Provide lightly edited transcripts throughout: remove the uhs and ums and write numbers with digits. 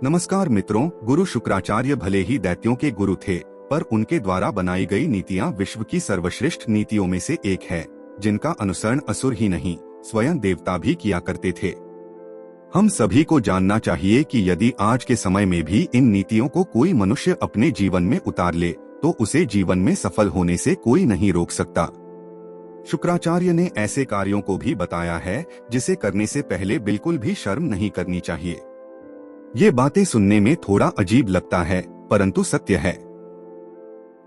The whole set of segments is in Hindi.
नमस्कार मित्रों, गुरु शुक्राचार्य भले ही दैत्यों के गुरु थे, पर उनके द्वारा बनाई गई नीतियां विश्व की सर्वश्रेष्ठ नीतियों में से एक है, जिनका अनुसरण असुर ही नहीं स्वयं देवता भी किया करते थे। हम सभी को जानना चाहिए कि यदि आज के समय में भी इन नीतियों को कोई मनुष्य अपने जीवन में उतार ले, तो उसे जीवन में सफल होने से कोई नहीं रोक सकता। शुक्राचार्य ने ऐसे कार्यों को भी बताया है जिसे करने से पहले बिल्कुल भी शर्म नहीं करनी चाहिए। ये बातें सुनने में थोड़ा अजीब लगता है, परंतु सत्य है।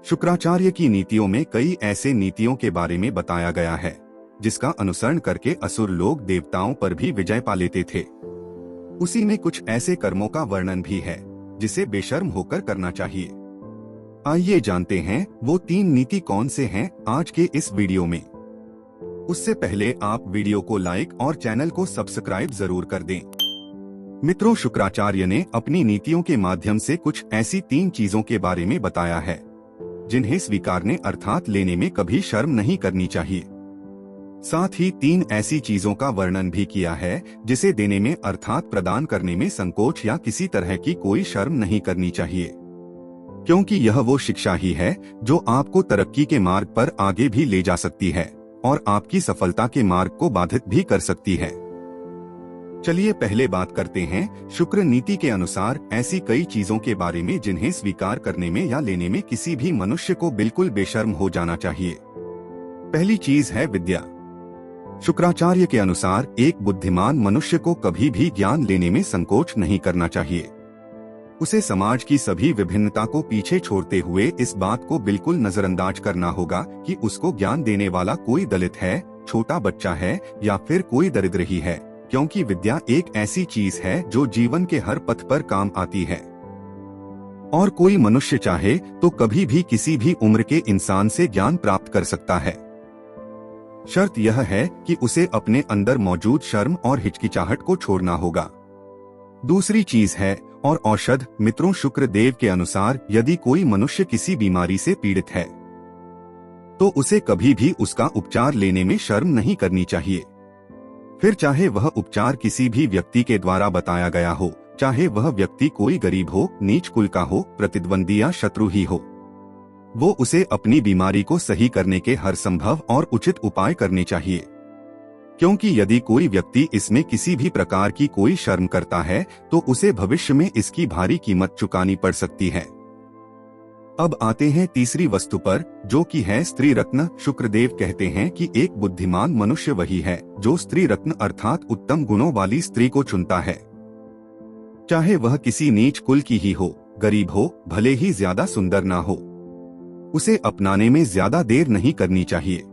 शुक्राचार्य की नीतियों में कई ऐसे नीतियों के बारे में बताया गया है जिसका अनुसरण करके असुर लोग देवताओं पर भी विजय पा लेते थे। उसी में कुछ ऐसे कर्मों का वर्णन भी है जिसे बेशर्म होकर करना चाहिए। आइए जानते हैं वो 3 नीति कौन से हैं आज के इस वीडियो में। उससे पहले आप वीडियो को लाइक और चैनल को सब्सक्राइब जरूर कर दें। मित्रों, शुक्राचार्य ने अपनी नीतियों के माध्यम से कुछ ऐसी 3 चीजों के बारे में बताया है जिन्हें स्वीकारने अर्थात लेने में कभी शर्म नहीं करनी चाहिए। साथ ही 3 ऐसी चीजों का वर्णन भी किया है जिसे देने में अर्थात प्रदान करने में संकोच या किसी तरह की कोई शर्म नहीं करनी चाहिए, क्योंकि यह वो शिक्षा ही है जो आपको तरक्की के मार्ग पर आगे भी ले जा सकती है और आपकी सफलता के मार्ग को बाधित भी कर सकती है। चलिए पहले बात करते हैं शुक्र नीति के अनुसार ऐसी कई चीजों के बारे में जिन्हें स्वीकार करने में या लेने में किसी भी मनुष्य को बिल्कुल बेशर्म हो जाना चाहिए। पहली चीज है विद्या। शुक्राचार्य के अनुसार एक बुद्धिमान मनुष्य को कभी भी ज्ञान लेने में संकोच नहीं करना चाहिए। उसे समाज की सभी विभिन्नता को पीछे छोड़ते हुए इस बात को बिल्कुल नजरअंदाज करना होगा कि उसको ज्ञान देने वाला कोई दलित है, छोटा बच्चा है या फिर कोई दरिद्र ही है, क्योंकि विद्या एक ऐसी चीज है जो जीवन के हर पथ पर काम आती है और कोई मनुष्य चाहे तो कभी भी किसी भी उम्र के इंसान से ज्ञान प्राप्त कर सकता है। शर्त यह है कि उसे अपने अंदर मौजूद शर्म और हिचकिचाहट को छोड़ना होगा। दूसरी चीज है और औषध। मित्रों, शुक्र देव के अनुसार यदि कोई मनुष्य किसी बीमारी से पीड़ित है तो उसे कभी भी उसका उपचार लेने में शर्म नहीं करनी चाहिए। फिर चाहे वह उपचार किसी भी व्यक्ति के द्वारा बताया गया हो, चाहे वह व्यक्ति कोई गरीब हो, नीच कुल का हो, प्रतिद्वंदी या शत्रु ही हो, वो उसे अपनी बीमारी को सही करने के हर संभव और उचित उपाय करने चाहिए, क्योंकि यदि कोई व्यक्ति इसमें किसी भी प्रकार की कोई शर्म करता है तो उसे भविष्य में इसकी भारी कीमत चुकानी पड़ सकती है। अब आते हैं तीसरी वस्तु पर, जो कि है स्त्री रत्न। शुक्रदेव कहते हैं कि एक बुद्धिमान मनुष्य वही है जो स्त्री रत्न अर्थात उत्तम गुणों वाली स्त्री को चुनता है, चाहे वह किसी नीच कुल की ही हो, गरीब हो, भले ही ज्यादा सुंदर ना हो। उसे अपनाने में ज्यादा देर नहीं करनी चाहिए।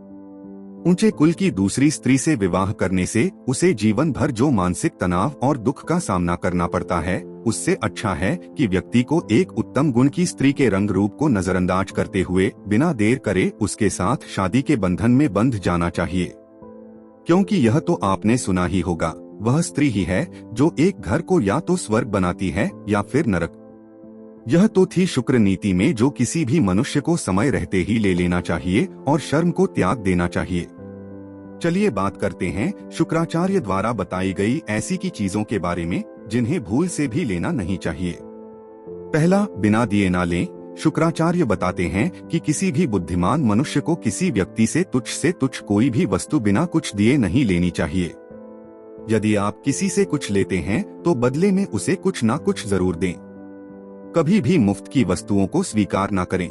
ऊंचे कुल की दूसरी स्त्री से विवाह करने से उसे जीवन भर जो मानसिक तनाव और दुख का सामना करना पड़ता है, उससे अच्छा है कि व्यक्ति को एक उत्तम गुण की स्त्री के रंग रूप को नजरअंदाज करते हुए बिना देर करे उसके साथ शादी के बंधन में बंध जाना चाहिए, क्योंकि यह तो आपने सुना ही होगा, वह स्त्री ही है जो एक घर को या तो स्वर्ग बनाती है या फिर नरक। यह तो थी शुक्र नीति में जो किसी भी मनुष्य को समय रहते ही ले लेना चाहिए और शर्म को त्याग देना चाहिए। चलिए बात करते हैं शुक्राचार्य द्वारा बताई गई ऐसी की चीजों के बारे में जिन्हें भूल से भी लेना नहीं चाहिए। पहला, बिना दिए ना लें। शुक्राचार्य बताते हैं कि किसी भी बुद्धिमान मनुष्य को किसी व्यक्ति से तुच्छ कोई भी वस्तु बिना कुछ दिए नहीं लेनी चाहिए। यदि आप किसी से कुछ लेते हैं तो बदले में उसे कुछ ना कुछ जरूर दें। कभी भी मुफ्त की वस्तुओं को स्वीकार ना करें,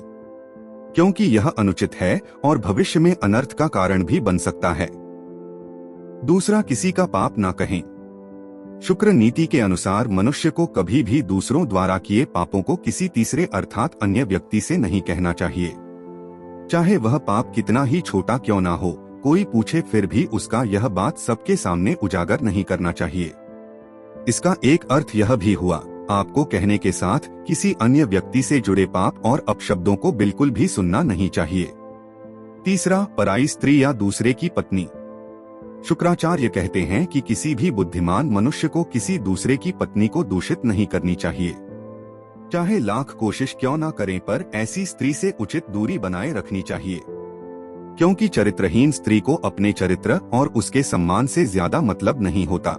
क्योंकि यह अनुचित है और भविष्य में अनर्थ का कारण भी बन सकता है। दूसरा, किसी का पाप ना कहें। शुक्र नीति के अनुसार मनुष्य को कभी भी दूसरों द्वारा किए पापों को किसी तीसरे अर्थात अन्य व्यक्ति से नहीं कहना चाहिए, चाहे वह पाप कितना ही छोटा क्यों ना हो। कोई पूछे फिर भी उसका यह बात सबके सामने उजागर नहीं करना चाहिए। इसका एक अर्थ यह भी हुआ, आपको कहने के साथ किसी अन्य व्यक्ति से जुड़े पाप और अपशब्दों को बिल्कुल भी सुनना नहीं चाहिए। तीसरा, पराई स्त्री या दूसरे की पत्नी। शुक्राचार्य कहते हैं कि किसी भी बुद्धिमान मनुष्य को किसी दूसरे की पत्नी को दूषित नहीं करनी चाहिए, चाहे लाख कोशिश क्यों ना करें, पर ऐसी स्त्री से उचित दूरी बनाए रखनी चाहिए, क्योंकि चरित्रहीन स्त्री को अपने चरित्र और उसके सम्मान से ज्यादा मतलब नहीं होता।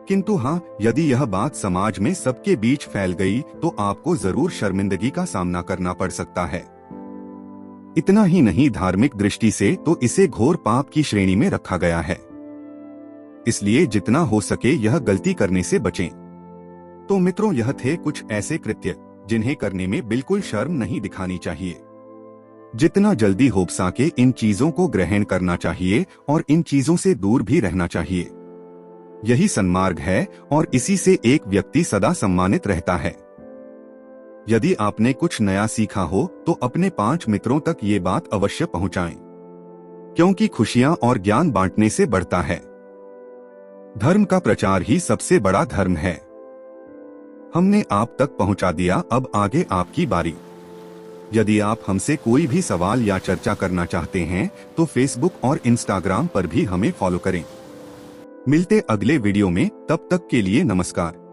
किंतु हाँ, यदि यह बात समाज में सबके बीच फैल गई तो आपको जरूर शर्मिंदगी का सामना करना पड़ सकता है। इतना ही नहीं, धार्मिक दृष्टि से तो इसे घोर पाप की श्रेणी में रखा गया है। इसलिए जितना हो सके यह गलती करने से बचें। तो मित्रों, यह थे कुछ ऐसे कृत्य जिन्हें करने में बिल्कुल शर्म नहीं दिखानी चाहिए। जितना जल्दी हो सके इन चीजों को ग्रहण करना चाहिए और इन चीजों से दूर भी रहना चाहिए। यही सन्मार्ग है और इसी से एक व्यक्ति सदा सम्मानित रहता है। यदि आपने कुछ नया सीखा हो तो अपने 5 मित्रों तक ये बात अवश्य पहुंचाएं, क्योंकि खुशियां और ज्ञान बांटने से बढ़ता है। धर्म का प्रचार ही सबसे बड़ा धर्म है। हमने आप तक पहुंचा दिया, अब आगे आपकी बारी। यदि आप हमसे कोई भी सवाल या चर्चा करना चाहते हैं तो फेसबुक और इंस्टाग्राम पर भी हमें फॉलो करें। मिलते अगले वीडियो में, तब तक के लिए नमस्कार।